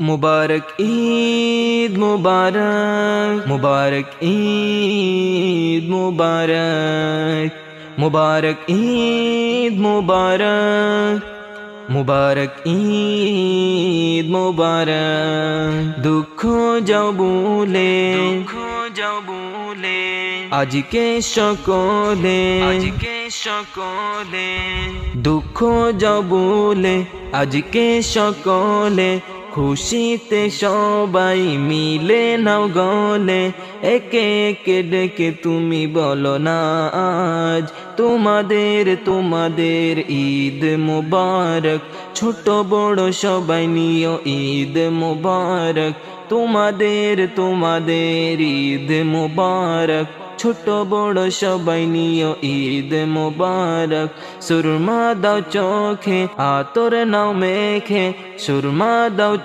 मुबारक ईद मुबारक, मुबारक ईद मुबारक, मुबारक ईद मुबारक, मुबारक ईद मुबारक। दुख যাও ভুলে, দুঃখ যাও ভুলে, আজকে সকলে, আজকে সকলে, দুঃখ যাও ভুলে, আজকে সকলে, খুশিতে সবাই মিলে নাও গলে। একে একে ডেকে তুমি বলো না আজ তোমাদের তোমাদের ঈদ মুবারক। ছোট বড় সবাই নিও ঈদ মুবারক, তোমাদের তোমাদের ঈদ মুবারক। ছোট বড় সবাই নিও ঈদ মুবারক। সুরমা দাও চোখে, আতর নাও মেখে, সুরমা দাও